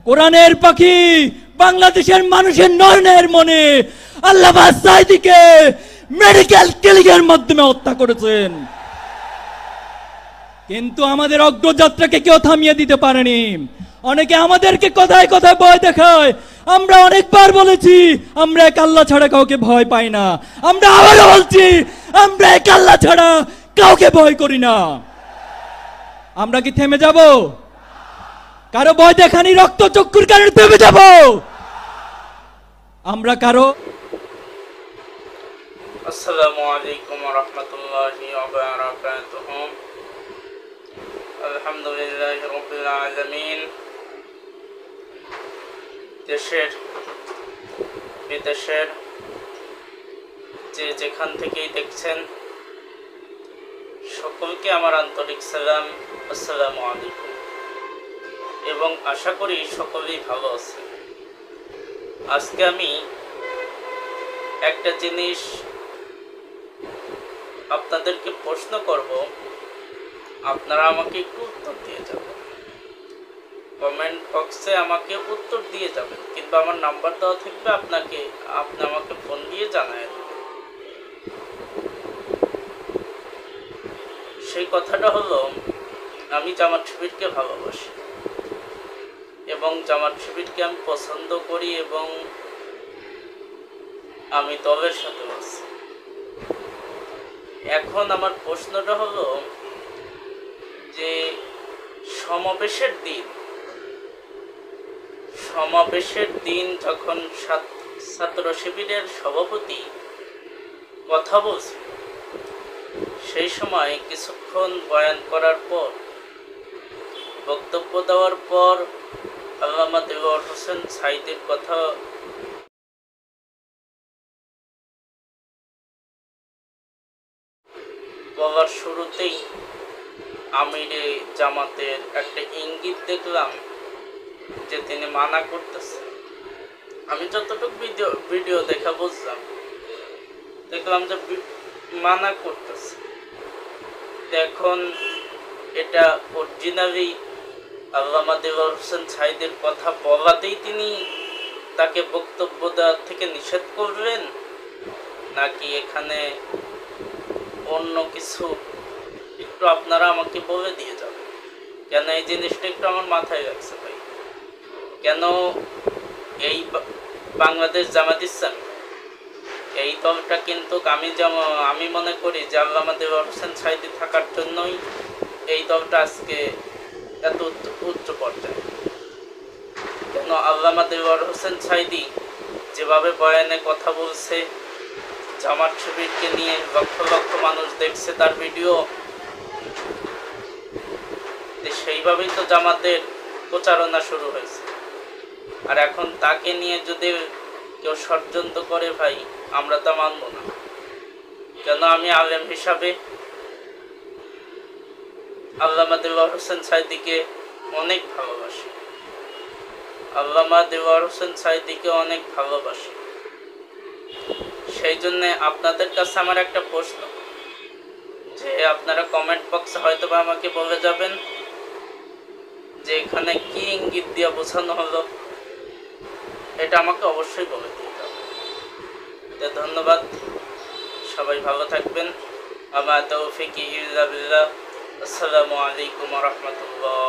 কোরআনের পাখি বাংলাদেশের মানুষের নয়নের মনে আল্লামা সাঈদীকে মেডিকেল কিলিংয়ের মাধ্যমে হত্যা করেছেন। কিন্তু আমাদের অগ্রযাত্রাকে কেউ থামিয়ে দিতে পারেনি। অনেকে আমাদেরকে কথায় কথায় ভয় দেখায়। আমরা অনেকবার বলেছি আমরা এক আল্লাহ ছাড়া কাউকে ভয় পাই না। আমরা আবারও বলছি আমরা এক আল্লাহ ছাড়া কাউকে ভয় করি না। আমরা কি থেমে যাব? কারো ভয় দেখানি রক্ত চক্ষুর কারণে থেমে যাব? আমরা কারো আসসালামু আলাইকুম ওয়া রাহমাতুল্লাহি ওয়া বারাকাতুহু। আলহামদুলিল্লাহি রাব্বিল আলামিন। দেশের বিদেশের যে যেখান থেকেই দেখছেন সকলকে আমার আন্তরিক সালাম, আসসালামু আলাইকুম, এবং আশা করি সকলেই ভালো আছে। আজকে আমি একটা জিনিস আপনাদেরকে প্রশ্ন করব, আপনারা আমাকে একটু উত্তর দিয়ে যাবেন। কমেন্ট বক্সে আমাকে উত্তর দিয়ে যাবেন, কিন্তু আমার নাম্বার দেওয়া থাকবে, আপনি আমাকে ফোন দিয়ে জানায় দেবেন। সেই কথাটা হলো, আমি জামাত শিবিরকে ভালোবাসি এবং জামাত শিবিরকে আমি পছন্দ করি এবং আমি দলের সাথে আছি। এখন আমার প্রশ্নটা হলো যে সমাবেশের দিন যখন ছাত্র শিবিরের সভাপতি কথা বলছে, সেই সময় কিছুক্ষণ বয়ান করার পর, বক্তব্য দেওয়ার পর আল্লামা দেলোয়ার হোসেন সাঈদীর কথা বলার শুরুতেই আমিরে জামাতের একটা ইঙ্গিত দেখলাম যে তিনি মানা করতেছে। আমি যতটুকু ভিডিও দেখা বুঝলাম, দেখলাম যে মানা করতেছে। এখন এটা অরিজিনালি আল্লামা দেলোয়ার হোসেন সাঈদীর কথা বলাতেই তিনি তাকে বক্তব্য দেওয়ার থেকে নিষেধ করবেন, নাকি এখানে অন্য কিছু একটু আপনারা আমাকে বলে দিয়ে যাবেন। কেন এই জিনিসটা একটু আমার মাথায় রাখছে ভাই। কেন এই বাংলাদেশ জামাত ইসলামী এই দলটা কিন্তু আমি মনে করি যে আল্লামা দেলোয়ার হোসেন সাঈদী থাকার জন্যই এই দলটা আজকে এত উচ্চ পর্যায়ে। কেন আল্লামা দেলোয়ার হোসেন সাঈদী যেভাবে বয়ানে কথা বলছে, জামাত শিবিরকে নিয়ে লক্ষ লক্ষ মানুষ দেখছে তার ভিডিও, সেইভাবেই তো জামাতের প্রচারণা শুরু হয়েছে। আর এখন তাকে নিয়ে যদি কেউ ষড়যন্ত্র করে, ভাই আমরা তা মানব না। কেন আমি আলেম হিসাবে আল্লামা দেলোয়ার হোসেন সাঈদীকে অনেক ভালোবাসি, সেই জন্যে আপনাদের কাছে আমার একটা প্রশ্ন, যে আপনারা কমেন্ট বক্সে হয়তো বা আমাকে বলে যাবেন যে এখানে কি ইঙ্গিত দিয়ে বোঝানো হলো, এটা আমাকে অবশ্যই বলে দিয়ে যাবেন। ধন্যবাদ, সবাই ভালো থাকবেন। আমা তৌফিকি ইল্লা বিল্লাহ। আসসালামু আলাইকুম ওয়া রাহমাতুল্লাহ।